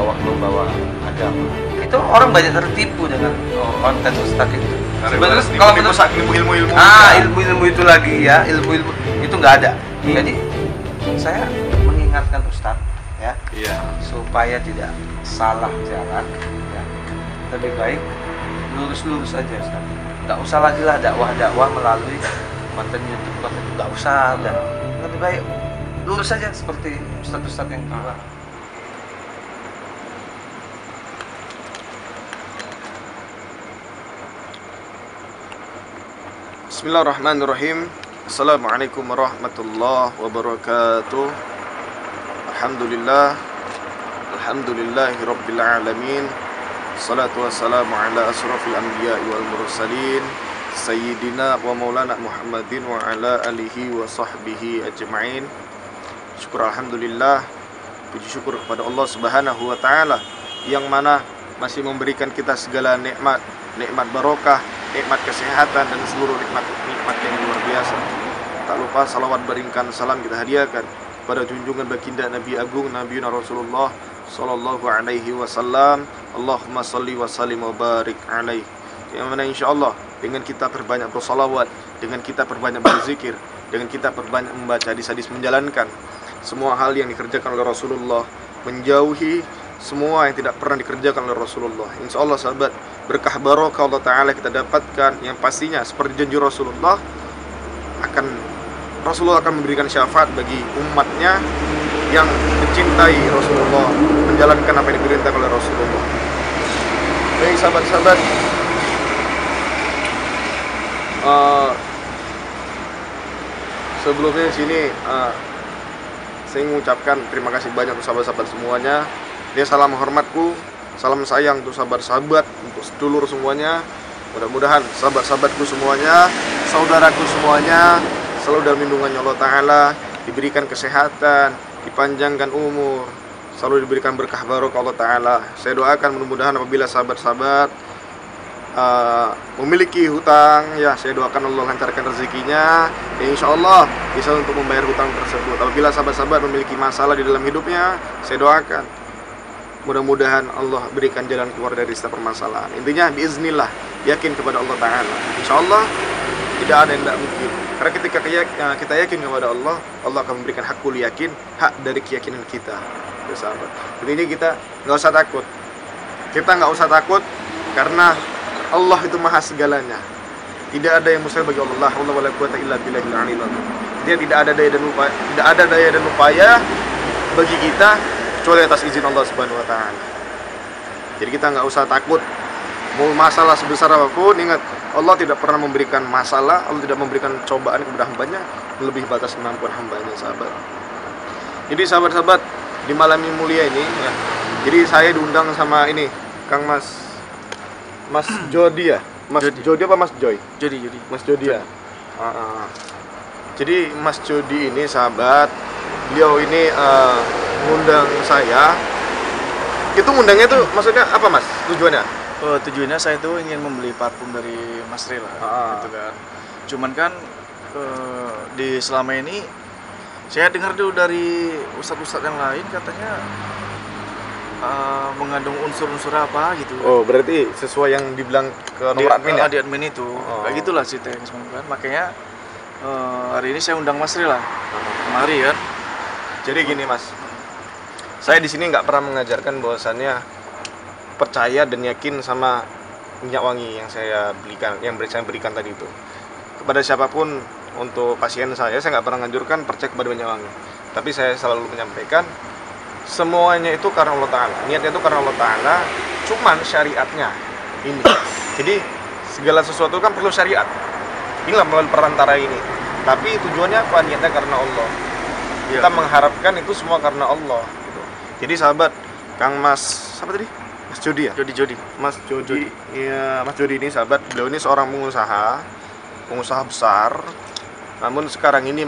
bawa agama. Itu orang banyak tertipu dengan konten Ustadz itu. Sebenarnya kalau menurut ilmu-ilmu ilmu-ilmu itu lagi ya, ilmu-ilmu itu nggak ada. Jadi saya mengingatkan Ustadz ya, supaya tidak salah jalan ya. Lebih baik lurus-lurus aja Ustadz. Nggak usah lagi lah dakwah-dakwah melalui konten YouTube, konten itu nggak usah. Dan lebih baik lurus saja seperti Ustadz-Ustadz yang keluar. Bismillahirrahmanirrahim. Assalamualaikum warahmatullahi wabarakatuh. Alhamdulillahi rabbil alamin. Salatu wassalamu ala asrafil anbiya'i wal mursalin Sayyidina wa maulana Muhammadin wa ala alihi wa sahbihi ajma'in. Syukur alhamdulillah, puji syukur kepada Allah subhanahu wa ta'ala yang mana masih memberikan kita segala nikmat barokah, nikmat kesehatan dan seluruh nikmat yang luar biasa. Tak lupa salawat beringkan salam kita hadiahkan pada junjungan baginda Nabi Agung Nabi Rasulullah sallallahu alaihi wasallam. Allahumma salli wa sallim wa barik alaihi. Yang mana insyaallah dengan kita perbanyak bersalawat, dengan kita perbanyak berzikir, dengan kita perbanyak membaca hadis-hadis, menjalankan semua hal yang dikerjakan oleh Rasulullah, menjauhi semua yang tidak pernah dikerjakan oleh Rasulullah, insyaallah sahabat, berkah barokah Allah Ta'ala kita dapatkan. Yang pastinya seperti janji Rasulullah akan memberikan syafaat bagi umatnya yang mencintai Rasulullah, menjalankan apa yang diperintahkan oleh Rasulullah. Baik sahabat-sahabat, sebelumnya di sini saya mengucapkan terima kasih banyak untuk sahabat-sahabat semuanya. Dia salam hormatku, salam sayang untuk sahabat-sahabat, untuk sedulur semuanya. Mudah-mudahan sahabat-sahabatku semuanya, saudaraku semuanya selalu dalam lindungannya Allah Ta'ala, diberikan kesehatan, dipanjangkan umur, selalu diberikan berkah barokah Allah Ta'ala. Saya doakan mudah-mudahan apabila sahabat-sahabat memiliki hutang, ya saya doakan Allah lancarkan rezekinya, ya insya Allah bisa untuk membayar hutang tersebut. Apabila sahabat-sahabat memiliki masalah di dalam hidupnya, saya doakan mudah-mudahan Allah berikan jalan keluar dari setiap permasalahan. Intinya biiznillah, yakin kepada Allah Ta'ala, insya Allah tidak ada yang tidak mungkin. Karena ketika kita yakin kepada Allah, Allah akan memberikan hakul yakin, hak dari keyakinan kita, ya sahabat. Intinya kita nggak usah takut. Kita nggak usah takut karena Allah itu maha segalanya. Tidak ada yang mustahil bagi Allah. Allah wala quwata illa billahil aliyil azim. Dia tidak ada daya dan upaya bagi kita kecuali atas izin Allah Subhanahu wa taala. Jadi kita nggak usah takut mau masalah sebesar apapun. Ingat, Allah tidak pernah memberikan masalah, Allah tidak memberikan cobaan kepada hambanya lebih batas kemampuan hambanya, sahabat. Jadi sahabat-sahabat, di malam yang mulia ini ya, jadi saya diundang sama ini Kang Mas Jody ya? Mas Jody apa Mas Joy? Jody. Mas Jody ya? Jadi Mas Jody ini sahabat, beliau ini ngundang saya. Itu ngundangnya tuh maksudnya apa Mas? Tujuannya? Tujuannya saya tuh ingin membeli parfum dari Mas Rila gitu kan. Cuman kan di selama ini saya dengar dulu dari ustadz-ustadz yang lain katanya mengandung unsur-unsur apa gitu. Oh, berarti sesuai yang dibilang ke nomor admin ya? Di admin itu. Kayak gitulah ceritanya kan. Makanya hari ini saya undang Mas Rila kemari kan. Jadi gini Mas, saya di sini nggak pernah mengajarkan bahwasannya percaya dan yakin sama minyak wangi yang saya berikan tadi itu kepada siapapun. Untuk pasien saya nggak pernah menganjurkan percaya kepada minyak wangi, tapi saya selalu menyampaikan semuanya itu karena Allah Ta'ala, niatnya itu karena Allah Ta'ala, cuman syariatnya ini. Jadi segala sesuatu kan perlu syariat, inilah melalui perantara ini. Tapi tujuannya apa? Niatnya karena Allah. Kita mengharapkan itu semua karena Allah gitu. Jadi sahabat, Kang Mas siapa tadi? Mas Jody ya? Jody. Mas Jody. Iya, Mas Jody ini sahabat, beliau ini seorang pengusaha besar. Namun sekarang ini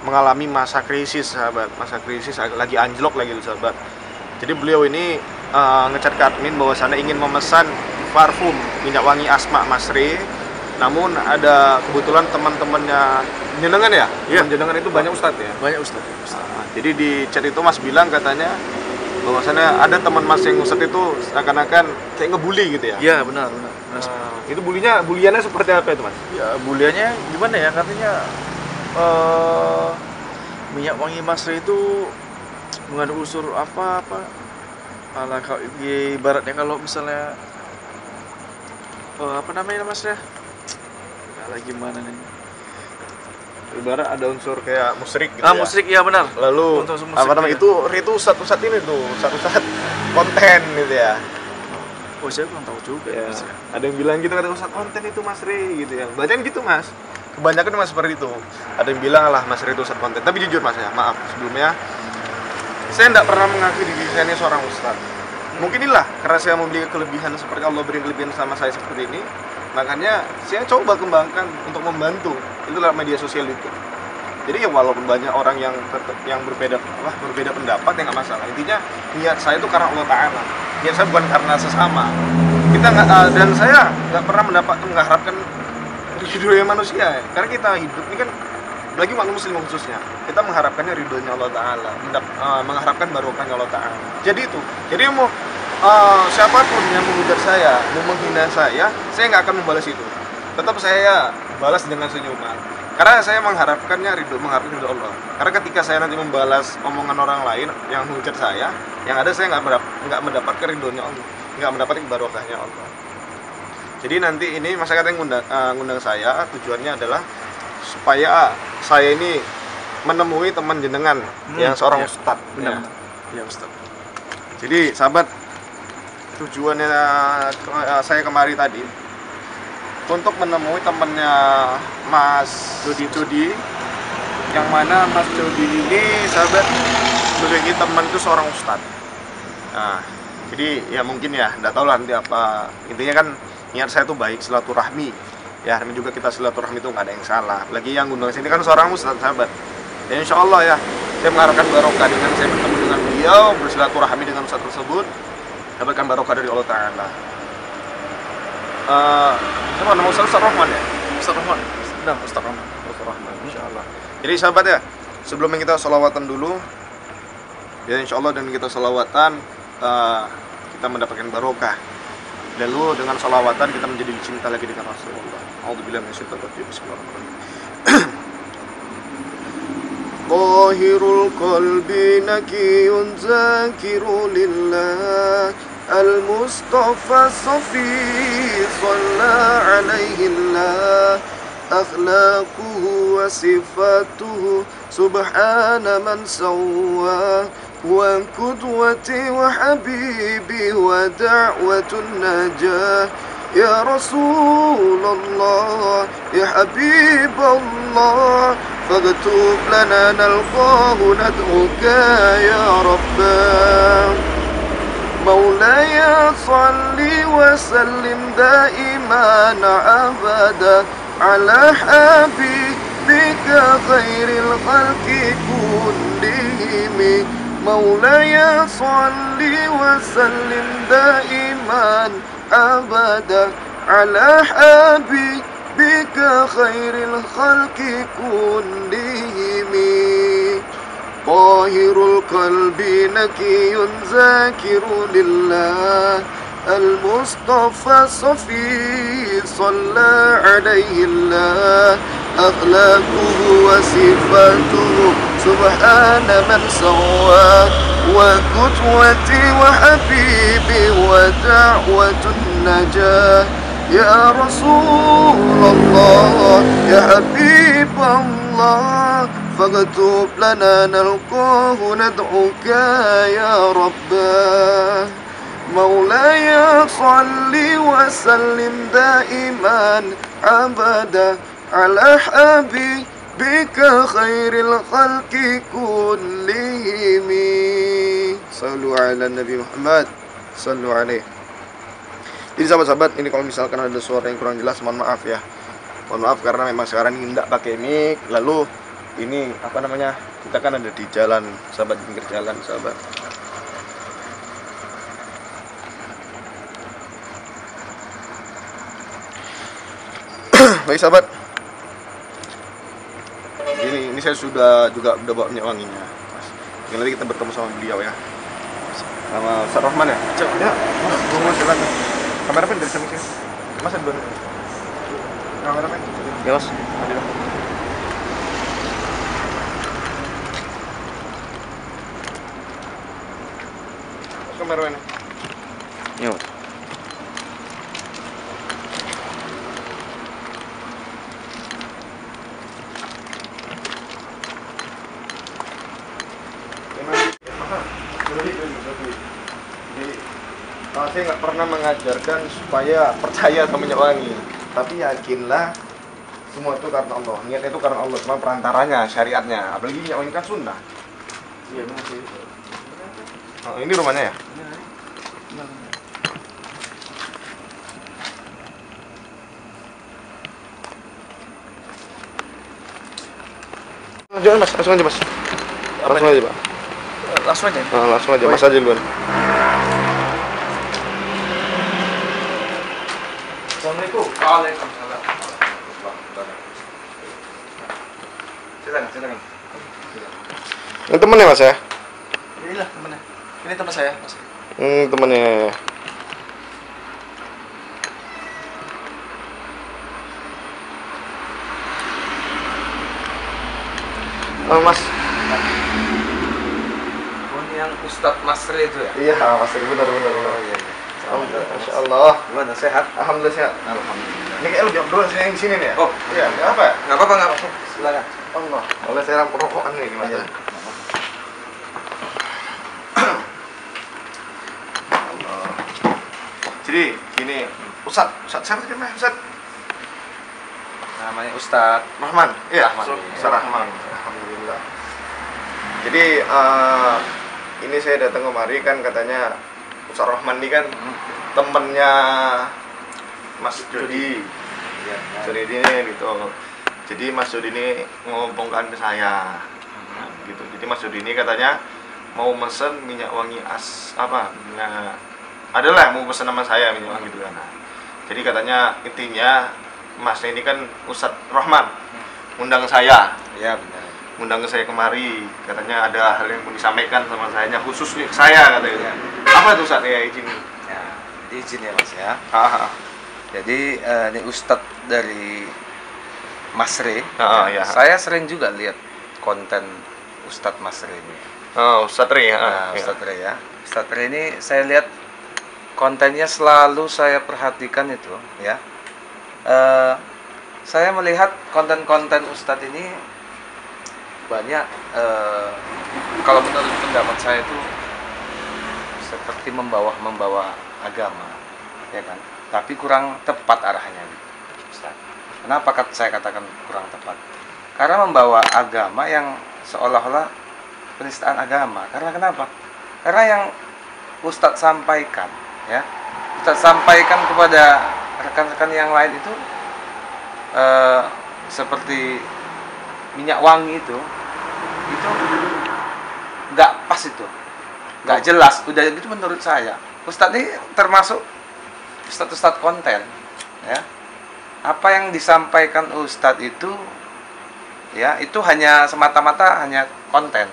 mengalami masa krisis, sahabat. Masa krisis lagi anjlok lagi, sahabat. Jadi beliau ini ngechat ke admin bahwasannya ingin memesan parfum minyak wangi Asma Masri. Namun ada kebetulan teman-temannya jenengan ya? Iya. Jenengan itu banyak ustadz ya? Banyak ustadz. Jadi di chat itu Mas bilang katanya bahwasannya ada teman Mas yang Ustadz itu seakan-akan kayak ngebully gitu ya? Iya, benar. Itu buliannya seperti apa itu Mas? Ya, buliannya gimana ya, katanya minyak wangi Masri itu mengandung unsur apa ala ibaratnya kalau misalnya apa namanya Mas ya? Lagi gimana nih? Ibarat ada unsur kayak musrik gitu musrik, iya benar. Lalu apa namanya itu Ustadz ini tuh Ustadz konten gitu ya. Oh, saya kurang tahu juga ya. Ada yang bilang gitu, kata Ustadz konten itu Mas Ri gitu ya. Bacaan gitu Mas. Kebanyakan Mas seperti itu. Ada yang bilang lah Mas Ri itu Ustadz konten. Tapi jujur Mas ya, maaf sebelumnya saya tidak pernah mengakui diri saya ini seorang Ustadz. Mungkin inilah karena saya memiliki kelebihan seperti Allah beri kelebihan sama saya seperti ini. Makanya saya coba kembangkan untuk membantu itu lewat media sosial itu. Jadi ya walaupun banyak orang yang berbeda pendapat ya nggak masalah. Intinya niat saya itu karena Allah Taala. Niat saya bukan karena sesama. Kita nggak dan saya nggak pernah mengharapkan ridhonya manusia. Karena kita hidup ini kan lagi makhluk muslim khususnya. Kita mengharapkannya ridhonya Allah Taala, mengharapkan barokahnya Allah Taala. Jadi itu. Jadi mau siapapun yang menghujat saya, mau menghina saya nggak akan membalas itu. Tetap saya balas dengan senyuman. Karena saya mengharapkan ridho Allah. Karena ketika saya nanti membalas omongan orang lain yang menghujat saya, yang ada saya nggak mendapatkan ridhonya Allah, nggak mendapatkan barokahnya Allah. Jadi nanti ini masyarakat yang ngundang saya, tujuannya adalah supaya saya ini menemui teman jenengan yang seorang ustadz. Benar. Ya Ustadz. Jadi sahabat, tujuannya saya kemari tadi untuk menemui temannya Mas Jody, yang mana Mas Jody ini sahabat sebagai teman itu seorang ustadz. Nah, jadi ya mungkin ya, nggak tahu lah nanti apa. Intinya kan niat saya tuh baik, silaturahmi. Ya, dan juga kita silaturahmi itu nggak ada yang salah. Lagi yang undang sini kan seorang ustadz sahabat. Ya insya Allah ya, saya mengharapkan barokah dengan saya bertemu dengan beliau, bersilaturahmi dengan ustadz tersebut, dapatkan barokah dari Allah Ta'ala. Apa nama Ustadz Rahman ya? Ustadz Rahman. Benar, Ustadz Rahman. Insya Allah. Jadi sahabat ya, sebelumnya kita sholawatan dulu. Ya insya Allah dengan kita sholawatan kita mendapatkan barokah. Lalu dengan sholawatan kita menjadi cinta lagi dengan Rasulullah. A'udzubillahi minasyaitonir rajim. Bismillahirrahmanirrahim. Qahirul qalbi nakiyun zakirul lillah al-Mustafa Safi Sallallahu alaihi Allah akhlaquhu wa sifatuhu subhana man sawwa wa qudwati wa habibi wa da'watun najah ya Rasulullah ya Habiballah فاكتب لنا نلقاه ندعوك يا رباه مولاي صل وسلم دائما أبدا على حبيبك خير الخلق كلهم مولاي صل وسلم دائما أبدا على حبيبك بك خير الخلق كلهم طاهر القلب نكي ذاكر لله المصطفى صفي صلى عليه الله أخلاقه وصفاته سبحان من سواه وقدوتي وحبيبي ودعوة النجاة يا رسول الله يا حبيب الله فاكتب لنا نلقاه ندعوك يا رباه مولاي صل وسلم دائما أبدا على حبيبك خير الخلق كلهم صلوا على النبي محمد صلوا عليه. Jadi sahabat-sahabat, ini kalau misalkan ada suara yang kurang jelas, mohon maaf ya. Mohon maaf karena memang sekarang ini tidak pakai mic. Lalu ini apa namanya? Kita kan ada di jalan, sahabat, di pinggir jalan, sahabat. Baik sahabat. Ini saya sudah bawa minyak wanginya. Nanti kita bertemu sama beliau ya. Sama Ustaz Rahman ya? Ya, Mas, tunggu silakan. Kameramen dari sini. Mas ada dua. Kameramen. Ya, Mas. Ada. Mas kameramen. Ya, Mas. Saya nggak pernah mengajarkan supaya percaya sama minyak wangi, tapi yakinlah semua itu karena Allah. Niatnya itu karena Allah, cuma perantaranya, syariatnya. Apalagi minyak wangi kan sunnah. Iya, masih. Oh, ini rumahnya ya? Jangan mas, langsung aja mas. Langsung aja pak. Langsung aja. Langsung aja, mas aja duluan. Assalamualaikum. Waalaikumsalam. Silakan. Ini temennya mas ya? Inilah temannya. Ini teman saya, Mas. Temennya. Mas. Oh, ini yang Ustadz Masri itu ya? Iya, mas, benar. Oh, iya. Masya Allah. Gimana, sehat? Alhamdulillah sehat. Alhamdulillah. Ini kayak lu jawab dulu saya yang di sini nih ya? Oh, iya. Nggak apa? nggak apa-apa. Silakan. Allah. Oleh saya perokokan nih gimana? Iya. Allah. Jadi gini, Ustaz siapa sih namanya? Ustaz Namanya Ustadz Rahman. Iya, Rahman. Ustaz Rahman. Alhamdulillah. Jadi ini saya datang kemari kan katanya Ustaz Rahman ini kan temennya Mas Jody. Iya. Jody ini gitu. Jadi Mas Jody ini ngomongkan ke saya. Nah, gitu. Jadi Mas Jody ini katanya mau mesen minyak wangi adalah mau pesen sama saya minyak wangi gitu kan. Nah, jadi katanya intinya Mas ini kan Ustaz Rahman undang saya. Iya, benar. Undang ke saya kemari, katanya ada hal yang mau disampaikan sama saya, khusus ke saya katanya. Ya. Apa itu Ustaz ya izin? Ya, izin ya Mas ya. Ah, Jadi ini Ustadz dari Masri. ya. Saya sering juga lihat konten Ustadz Masri ini. Oh, Ustaz Ri. Nah, Ustadz Ri ya. Ustadz Ri ini saya lihat kontennya selalu saya perhatikan itu ya. Saya melihat konten-konten Ustadz ini banyak kalau menurut pendapat saya itu seperti membawa agama, ya kan? Tapi kurang tepat arahnya, Ustaz. Kenapa saya katakan kurang tepat? Karena membawa agama yang seolah-olah penistaan agama. Karena kenapa? Karena yang Ustadz sampaikan, ya, Ustadz sampaikan kepada rekan-rekan yang lain itu seperti minyak wangi itu nggak pas, itu nggak jelas. Udah gitu menurut saya Ustadz ini termasuk Ustadz konten ya. Apa yang disampaikan Ustadz itu ya, itu hanya semata-mata hanya konten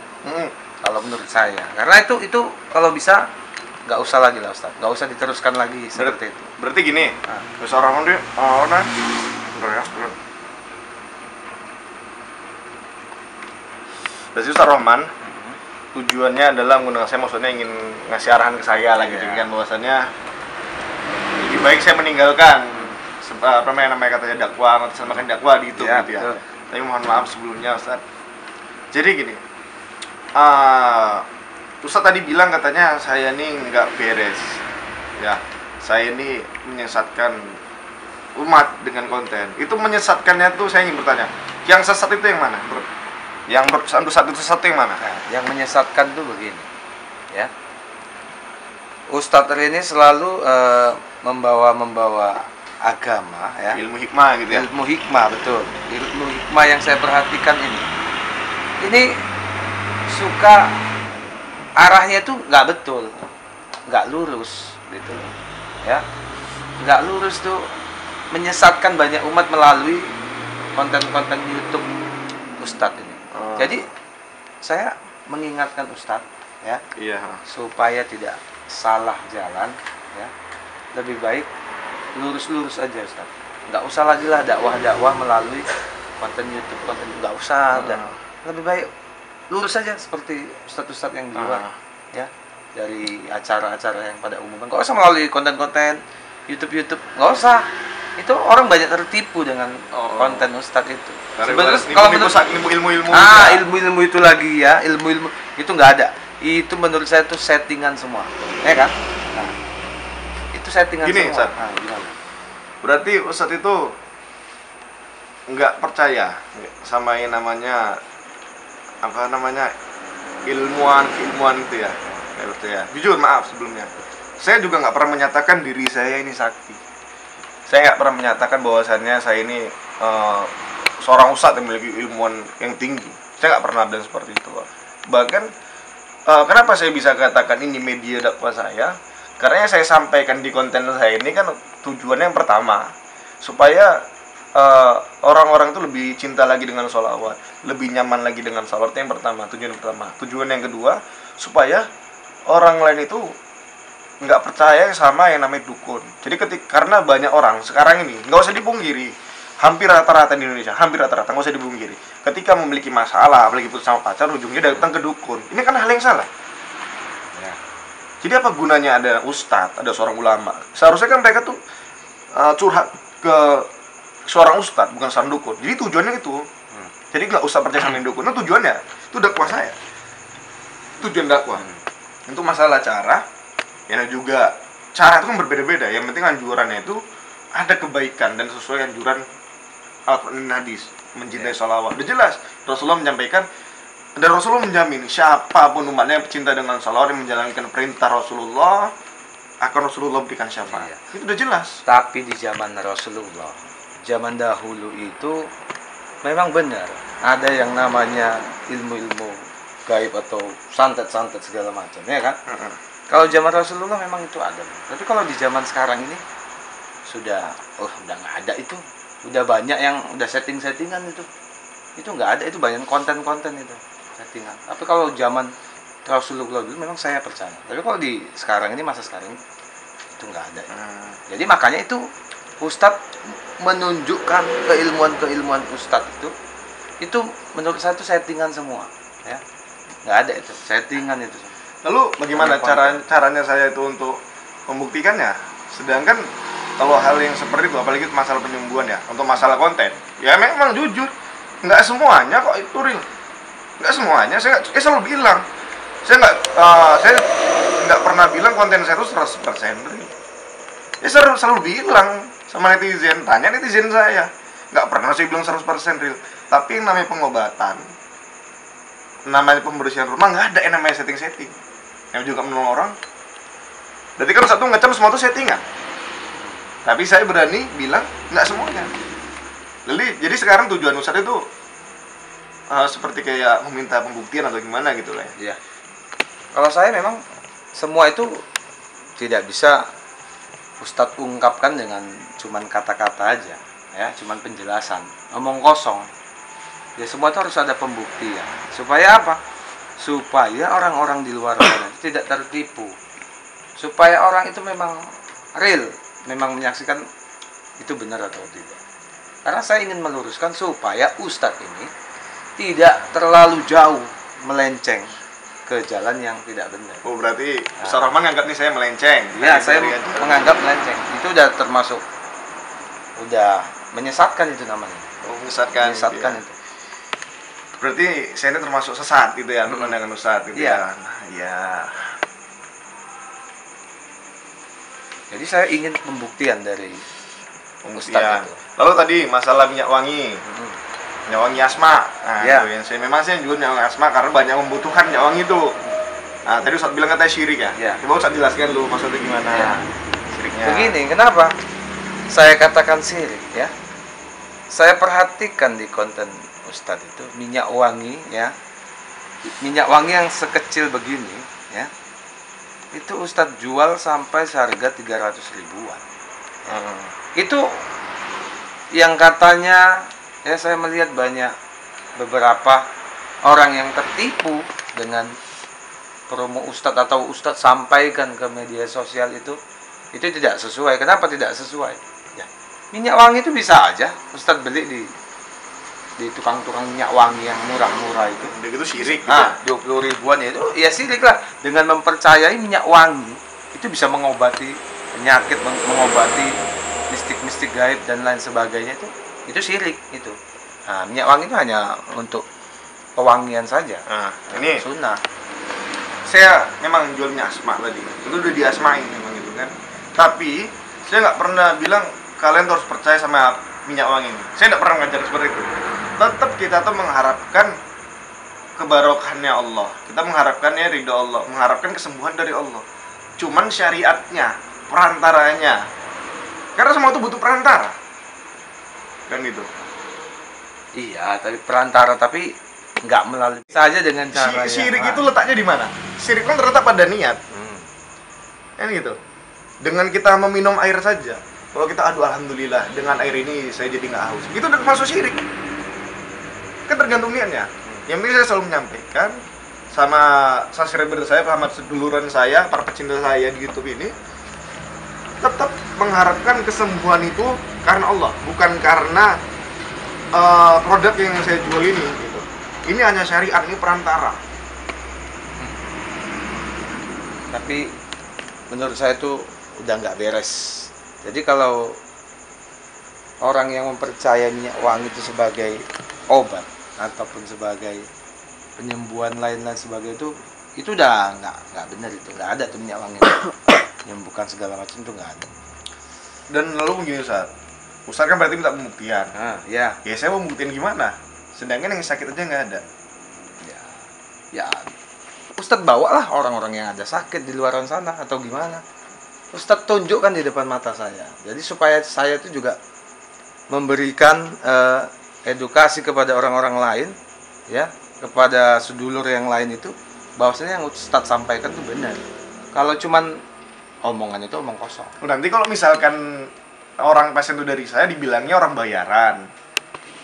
kalau menurut saya. Karena itu kalau bisa nggak usah lagi lah Ustadz, nggak usah diteruskan lagi seperti itu. Berarti gini, Ustaz Rahman dia Berarti Ustaz Rahman tujuannya adalah mengundang saya, maksudnya ingin ngasih arahan ke saya lah gitu kan, bahwasannya lebih baik saya meninggalkan apa namanya katanya dakwah, makan dakwah di itu gitu ya. Betul. Tapi mohon maaf sebelumnya Ustaz. Jadi gini, Ustaz tadi bilang katanya saya ini nggak beres ya, saya ini menyesatkan umat dengan konten. Itu menyesatkannya tuh saya ingin bertanya, yang sesat itu yang mana bro? Yang satu itu yang mana? Nah, yang menyesatkan tuh begini ya, Ustadz ini selalu membawa agama ya, Ilmu hikmah gitu ya. ilmu hikmah, betul. Ilmu hikmah yang saya perhatikan ini suka arahnya tuh nggak betul, nggak lurus gitu ya, nggak lurus tuh, menyesatkan banyak umat melalui konten-konten YouTube Ustadz ini. Jadi saya mengingatkan Ustadz ya. Iya. Supaya tidak salah jalan, ya. Lebih baik lurus-lurus aja, Ustaz. Nggak usah lagi lah dakwah melalui konten YouTube, nggak usah. Dan lebih baik lurus saja seperti ustadz-ustadz yang di luar, ya, dari acara-acara yang pada umumnya. Nggak usah melalui konten-konten YouTube, nggak usah. Itu orang banyak tertipu dengan konten ustadz itu. Sebenarnya kalau menurut ilmu-ilmu ilmu-ilmu itu lagi, ya, ilmu-ilmu itu nggak ada. Itu menurut saya itu settingan semua, ya kan? Nah, itu settingan gini, semua. Ustadz. Gimana? Berarti ustadz itu nggak percaya sama yang namanya ilmuwan itu ya? Nggak percaya. Jujur, maaf sebelumnya. Saya juga nggak pernah menyatakan diri saya ini sakti. Saya nggak pernah menyatakan bahwasannya saya ini seorang ustadz yang memiliki ilmuwan yang tinggi. Saya nggak pernah bilang seperti itu. Bahkan kenapa saya bisa katakan ini media dakwah saya? Karena yang saya sampaikan di konten saya ini kan tujuannya yang pertama supaya orang-orang itu lebih cinta lagi dengan sholawat, lebih nyaman lagi dengan sholawat. Yang pertama, tujuan pertama. Tujuan yang kedua, supaya orang lain itu nggak percaya sama yang namanya dukun. Jadi karena banyak orang sekarang ini, nggak usah dipungkiri, hampir rata-rata di Indonesia, hampir rata-rata, nggak usah dipungkiri, ketika memiliki masalah, apalagi putus sama pacar, ujungnya datang ke dukun. Ini kan hal yang salah. Ya. Jadi apa gunanya ada ustadz, ada seorang ulama? Seharusnya kan mereka tuh curhat ke seorang ustadz, bukan seorang dukun. Jadi tujuannya itu. Jadi nggak usah percaya sama yang dukun. Nah tujuannya, itu dakwah saya. Tujuan dakwah. Untuk masalah cara, ya juga cara itu kan berbeda-beda. Yang penting anjurannya itu ada kebaikan dan sesuai anjuran Al-Quran dan Hadis, mencintai sholawat. Udah jelas, Rasulullah menyampaikan dan Rasulullah menjamin siapapun umatnya yang cinta dengan sholawat, yang menjalankan perintah Rasulullah, akan Rasulullah berikan syafaat. Itu udah jelas. Tapi di zaman Rasulullah, zaman dahulu itu memang benar ada yang namanya ilmu-ilmu gaib atau santet-santet segala macam, ya kan? Kalau zaman Rasulullah memang itu ada. Tapi kalau di zaman sekarang ini sudah nggak ada itu. Udah banyak yang udah setting-settingan itu. Itu nggak ada, itu banyak konten-konten itu settingan. Tapi kalau zaman Rasulullah dulu memang saya percaya. Tapi kalau di sekarang ini, masa sekarang ini, itu nggak ada. Jadi makanya itu Ustadz menunjukkan keilmuan Ustadz itu menurut saya itu settingan semua, ya. Nggak ada itu settingan itu. Lalu bagaimana caranya saya itu untuk membuktikannya? Sedangkan kalau hal yang seperti itu, apalagi masalah penyembuhan ya, untuk masalah konten, ya memang jujur, nggak semuanya kok itu real, nggak semuanya. Saya selalu bilang, saya nggak pernah bilang konten saya itu 100% real. Ya selalu bilang sama netizen, tanya netizen saya, nggak pernah saya bilang 100% real. Tapi yang namanya pengobatan, namanya pembersihan rumah, nggak ada yang namanya setting-setting. Yang juga menolong orang. Berarti kan satu ngecam semua itu settingan. Tapi saya berani bilang nggak semuanya. Jadi sekarang tujuan Ustadz itu seperti kayak meminta pembuktian atau gimana gitu lah. Ya. Kalau saya memang semua itu tidak bisa Ustadz ungkapkan dengan cuman kata-kata aja, ya, cuman penjelasan, omong kosong. Ya semua itu harus ada pembuktian. Supaya apa? Supaya orang-orang di luar sana tidak tertipu. Supaya orang itu memang real, memang menyaksikan itu benar atau tidak. Karena saya ingin meluruskan supaya Ustadz ini tidak terlalu jauh melenceng ke jalan yang tidak benar. Oh berarti Ustaz Rahman nganggap nih saya melenceng. Ya, saya menganggap melenceng. Itu udah termasuk, udah menyesatkan itu namanya. Oh, menyesatkan itu. Berarti saya ini termasuk sesat gitu ya, pandangan Ustadz gitu ya. Ya. Jadi saya ingin pembuktian dari Ustadz itu. Lalu tadi masalah minyak wangi. Minyak wangi asma. Nah, itu yang saya jual minyak wangi asma karena banyak membutuhkan minyak wangi itu. Nah, tadi Ustadz bilang katanya syirik ya. Coba Ustadz jelaskan dulu maksudnya gimana syiriknya. Begini, kenapa saya katakan syirik ya? Saya perhatikan di konten Ustadz itu minyak wangi ya. Minyak wangi yang sekecil begini ya. Itu Ustadz jual sampai seharga 300 ribuan. Itu yang katanya ya, saya melihat banyak beberapa orang yang tertipu dengan promo ustadz atau ustadz sampaikan ke media sosial itu tidak sesuai. Kenapa tidak sesuai? Ya, minyak wangi itu bisa aja ustadz beli di tukang-tukang minyak wangi yang murah-murah itu. Itu syirik. Nah, 20 ribuan ya itu ya syirik lah. Dengan mempercayai minyak wangi itu bisa mengobati penyakit, mengobati mistik-mistik gaib dan lain sebagainya, itu syirik itu. Nah, minyak wangi itu hanya untuk pewangian saja. Nah, ini sunnah. Saya memang jual minyak asma tadi. Itu udah diasmain memang itu kan. Tapi saya nggak pernah bilang kalian harus percaya sama minyak wangi ini. Saya nggak pernah ngajar seperti itu. Tetap kita tuh mengharapkan kebarokannya Allah. Kita mengharapkannya ridho Allah, mengharapkan kesembuhan dari Allah. Cuman syariatnya, perantaranya. Karena semua itu butuh perantara. Kan itu. Iya, tapi perantara tapi nggak melalui saja dengan cara syirik itu letaknya di mana? Syirik kan terletak pada niat. Kan gitu. Dengan kita meminum air saja. Kalau kita alhamdulillah dengan air ini saya jadi nggak haus. Itu udah masuk syirik. Kan tergantung niatnya. Yang penting saya selalu menyampaikan sama subscriber saya, sama seduluran saya, para pecinta saya di YouTube ini, tetap mengharapkan kesembuhan itu karena Allah, bukan karena produk yang saya jual ini gitu. Ini hanya syariat, ini perantara. Tapi menurut saya itu udah nggak beres. Jadi kalau orang yang mempercayai minyak wangi itu sebagai obat ataupun sebagai penyembuhan lain-lain sebagai itu udah nggak benar, itu nggak ada tuh minyak wangi menyembuhkan segala macam, itu nggak ada. Dan lalu begini Ustaz kan berarti minta pembuktian. Ya saya mau membuktikan gimana? Sedangkan yang sakit aja nggak ada. Ya Ustadz bawalah orang-orang yang ada sakit di luar sana atau gimana. Ustadz tunjukkan di depan mata saya. Jadi supaya saya itu juga memberikan edukasi kepada orang-orang lain, ya, kepada sedulur yang lain itu, bahwasanya yang Ustadz sampaikan itu benar. Kalau cuman omongan itu omong kosong. Nanti kalau misalkan orang pasien itu dari saya dibilangnya orang bayaran.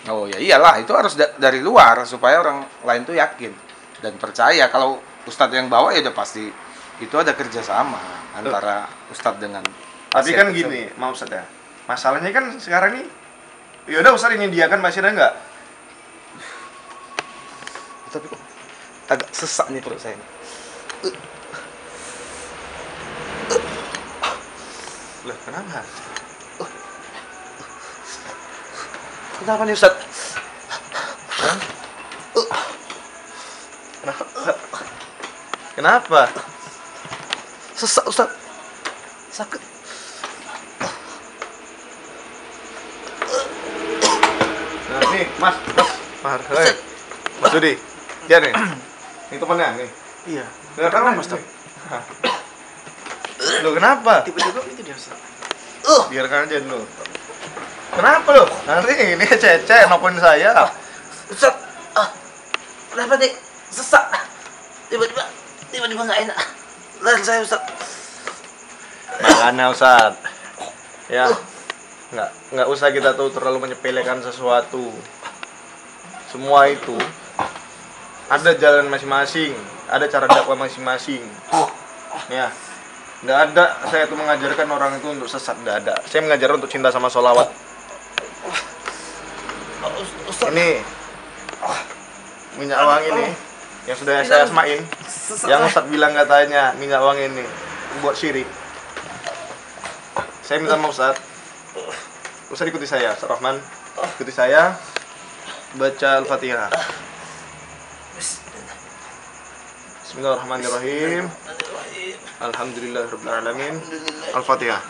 Oh ya iyalah, itu harus dari luar supaya orang lain tuh yakin dan percaya kalau Ustadz yang bawa ya udah pasti itu ada kerjasama antara Ustadz dengan tapi kan tersebut. Gini, mau Ustadz ya, masalahnya kan sekarang ini yaudah Ustadz ini dia kan pasiennya enggak, tapi kok agak sesak nih perut saya. Lah kenapa? Kenapa nih Ustadz? Kenapa? Sesak Ustadz. Sakit. Nah nih Mas Dudi, dia nih. Ini temennya nih. Iya. Kenapa Mas? Loh kenapa? Tiba-tiba itu dia Ustaz. Biarkan aja dulu. Kenapa lo? Nanti ini Cece nelfon saya. Ustaz, kenapa nih? Sesak. Tiba-tiba nggak enak. Leher saya Ustaz. Makanya Ustaz. Ya. Nggak usah kita tuh terlalu menyepelekan sesuatu. Semua itu ada jalan masing-masing, ada cara dakwah masing-masing. Ya. Nggak ada saya tuh mengajarkan orang itu untuk sesat, nggak ada. Saya mengajarkan untuk cinta sama sholawat. Ini minyak wangi ini yang sudah saya asmain, yang Ustadz bilang katanya minyak wangi ini buat syirik. Saya minta sama Ustadz ikuti saya, Ustadz Rahman, ikuti saya, baca Al-Fatihah. Bismillahirrahmanirrahim. Alhamdulillahirabbil alamin. Al-Fatihah.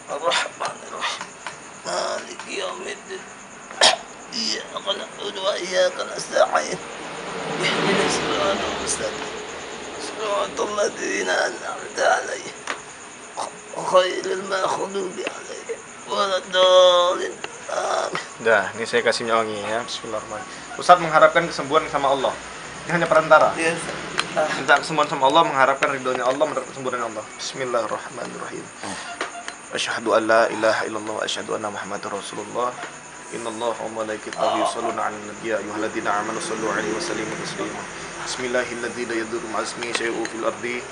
Ar-Rahmanir-Rahim. Maliki yaumiddin. Iyyaka na'budu wa iyyaka nasta'in. Ihdinas siratal mustaqim. Siratal ladzina an'amta 'alaihim. Ghairil maghdubi 'alaihim waladdallin. Dah, ini saya kasih minyak wangi ya. Bismillahirrahmanirrahim. Ustaz mengharapkan kesembuhan sama Allah. Ini hanya perantara. Iya, Minta kesembuhan sama Allah, mengharapkan ridhonya Allah, mendapat kesembuhan Allah. Bismillahirrahmanirrahim. Asyhadu an la ilaha illallah wa asyhadu anna Muhammadar Rasulullah. Innallaha wa malaikatahu yusholluna 'alan nabiy ya ayyuhalladzina amanu shallu 'alaihi wa sallimu taslima. Bismillahilladzi la yadurru ma'asmihi syai'un fil ardi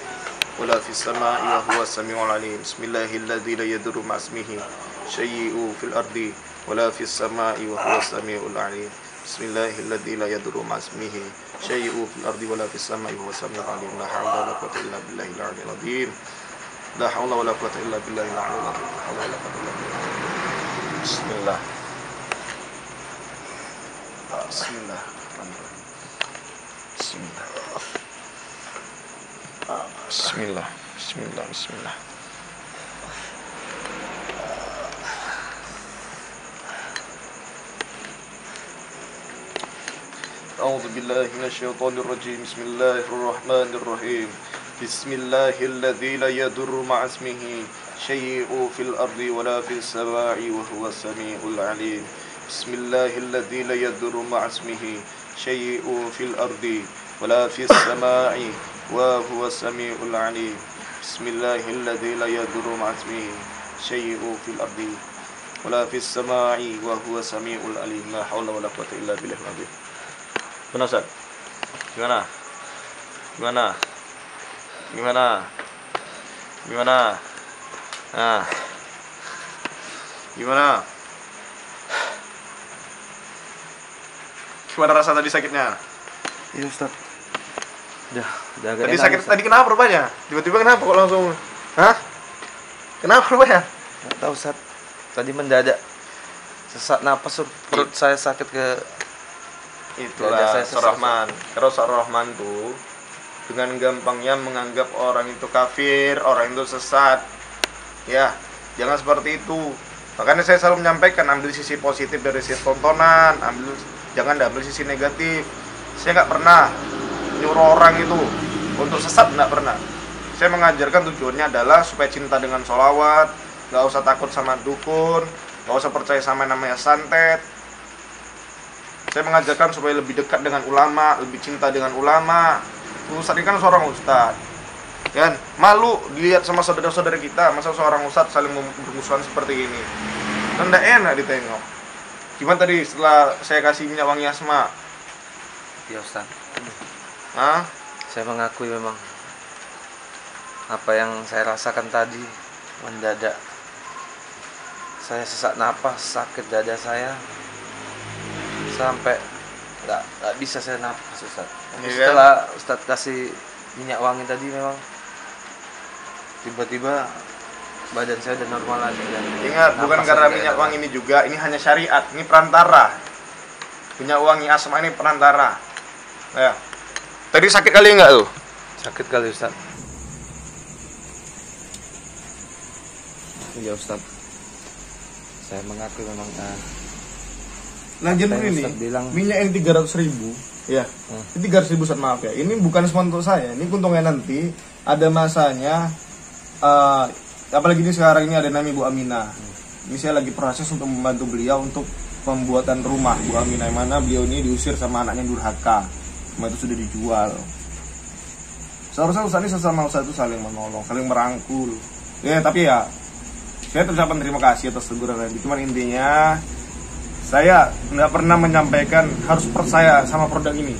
wala fis sama'i wa huwas samiul alim. Bismillahilladzi la yadurru ma'asmihi syai'un fil ardi wala fis sama'i wa huwas samiul alim. Bismillahilladzi la yadurru ma'asmihi syai'un fil ardi wala fis sama'i wa huwas samiul alim. La haula wala quwwata illa billahil aliyyil azim. La haula wala quwwata illa billahil aliyyil azim. La haula wala quwwata illa billah. Bismillah. Bismillah. Bismillah. Bismillah. Bismillah. Bismillah. A'udzu billahi minasyaitonir rajim. Bismillahirrahmanirrahim. Bismillahilladzi la yadurru ma'asmihi syai'un fil ardi wala fis sama'i wa huwas samiul alim. Bismillahilladzi la yadurru ma'asmihi syai'un fil ardi wala fis sama'i wa huwas samiul alim. Bismillahilladzi la yadurru ma'asmihi syai'un fil ardi wala fis sama'i wa huwas samiul alim. La haula wala quwwata illa billahil azim. Benar, Ustaz? Gimana? Gimana? Gimana? Gimana? Nah. Gimana? Gimana rasa tadi sakitnya? Iya, Ustaz. Udah agak Tadi enak, sakit, Ustaz. tadi kenapa rupanya? Tiba-tiba kenapa kok langsung? Hah? Kenapa rupanya? Nggak tahu, Ustaz. Tadi mendadak sesak napas, perut saya sakit ke Itulah saya sesak, Rahman. Karena Rahman tuh dengan gampangnya menganggap orang itu kafir, orang itu sesat. Ya, jangan seperti itu. Makanya saya selalu menyampaikan, ambil sisi positif dari sisi tontonan, jangan ambil sisi negatif. Saya nggak pernah nyuruh orang itu untuk sesat, nggak pernah. Saya mengajarkan tujuannya adalah supaya cinta dengan sholawat, nggak usah takut sama dukun, nggak usah percaya sama namanya santet. Saya mengajarkan supaya lebih dekat dengan ulama, lebih cinta dengan ulama. Ustadz ini kan seorang ustadz, kan malu dilihat sama saudara-saudara kita, masa seorang ustadz saling bermusuhan seperti ini, kan tidak enak ditengok. Gimana tadi setelah saya kasih minyak wangi asma? Ya, Ustaz. Hah? Saya mengakui memang apa yang saya rasakan tadi mendadak. Saya sesak napas, sakit dada saya, sampai nggak bisa saya napas, Ustaz. Setelah Ustaz kasih minyak wangi tadi, memang tiba-tiba badan saya udah normal lagi. Ingat, bukan karena minyak wangi ini juga, ini hanya syariat, ini perantara. Minyak wangi asma ini perantara. Ya. Tadi sakit kali enggak tuh? Sakit kali, Ustaz. Iya, Ustaz. Saya mengakui memang Nah, jadi saya ini bilang, minyak yang 300.000, ya. Ini 300.000, Ustaz, maaf ya. Ini bukan sponsor saya. Ini untungnya nanti ada masanya, apalagi ini sekarang ini ada nama Ibu Aminah. Ini saya lagi proses untuk membantu beliau untuk pembuatan rumah Bu Aminah, yang mana beliau ini diusir sama anaknya durhaka. Rumah itu sudah dijual. Seharusnya Ustaz ini sesama Ustaz itu saling menolong, saling merangkul. Ya, tapi ya saya ucapkan terima kasih atas teguran tadi. Cuman intinya saya nggak pernah menyampaikan harus percaya sama produk ini,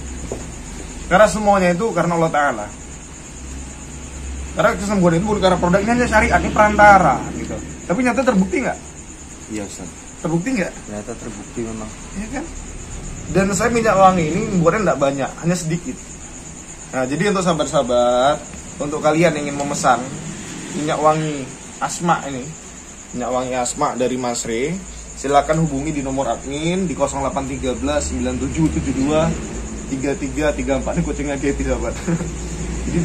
karena semuanya itu karena Allah Ta'ala. Karena kesembuhan itu bukan karena produk ini, hanya syariat, ini perantara gitu. Tapi nyata terbukti nggak? iya, Ustaz. Terbukti nggak? Ternyata terbukti memang. Iya kan? Dan saya minyak wangi ini buatnya nggak banyak, hanya sedikit. Nah, jadi untuk sahabat-sahabat, untuk kalian yang ingin memesan minyak wangi asma ini, minyak wangi asma dari Mas Re, silakan hubungi di nomor admin di 0813 9772 3334. Ini kucingnya Getty, sahabat. Jadi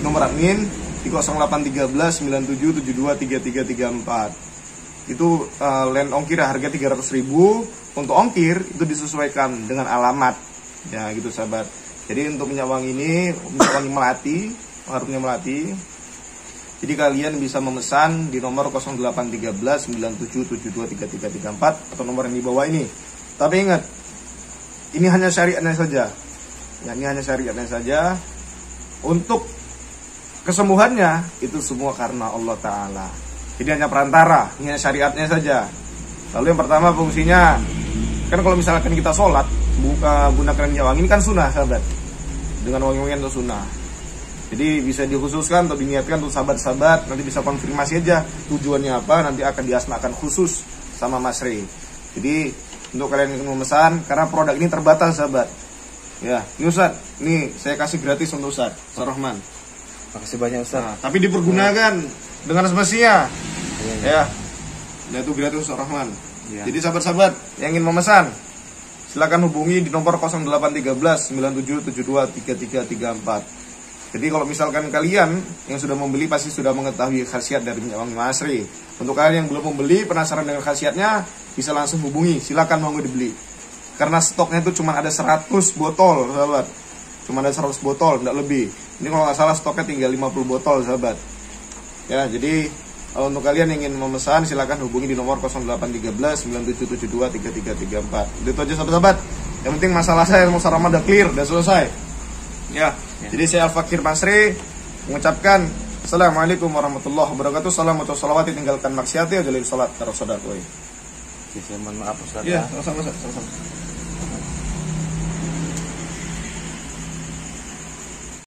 nomor admin di 0813 9772 3334. Itu land ongkir harga 300.000. Untuk ongkir itu disesuaikan dengan alamat. Ya, gitu, sahabat. Jadi untuk minyak wangi ini, minyak wangi Melati, warungnya Melati. Jadi kalian bisa memesan di nomor 0813 9772 3334 atau nomor yang di bawah ini. Tapi ingat, ini hanya syariatnya saja. Ya, ini hanya syariatnya saja. Untuk kesembuhannya itu semua karena Allah Ta'ala. Jadi hanya perantara, ini hanya syariatnya saja. Lalu yang pertama fungsinya, kan kalau misalkan kita sholat gunakan minyak wangi, ini kan sunnah, sahabat. dengan wangi-wangian atau sunnah. Jadi bisa dikhususkan atau diniatkan untuk sahabat-sahabat, nanti bisa konfirmasi aja tujuannya apa, nanti akan diasmakan khusus sama Mas Rey. Jadi untuk kalian yang memesan, karena produk ini terbatas sahabat. Ya, ini Ustaz, ini saya kasih gratis untuk Ustaz Rahman. Makasih banyak Ustaz. Nah, tapi dipergunakan dengan semestinya. Ya. Itu gratis Ustaz Rahman. Ya. Jadi sahabat-sahabat yang ingin memesan, silakan hubungi di nomor 0813 9772 3334. Jadi kalau misalkan kalian yang sudah membeli pasti sudah mengetahui khasiat dari minyak wangi Mas Rey. Untuk kalian yang belum membeli, penasaran dengan khasiatnya, bisa langsung hubungi, silakan mau dibeli. Karena stoknya itu cuma ada 100 botol, sahabat. Cuma ada 100 botol, tidak lebih. Ini kalau nggak salah stoknya tinggal 50 botol, sahabat. Ya, jadi untuk kalian yang ingin memesan, silakan hubungi di nomor 0813 9772 3334. Itu aja sahabat-sahabat. Yang penting masalah saya mau Ramadan clear, udah selesai. Ya. Jadi saya Al-Fakir Mas Rey mengucapkan Assalamualaikum warahmatullahi wabarakatuh. Salam atau salawat, tinggalkan maksiat ya, jalil salat terus saudara. Saya mohon maaf Ustaz. Iya, sama-sama.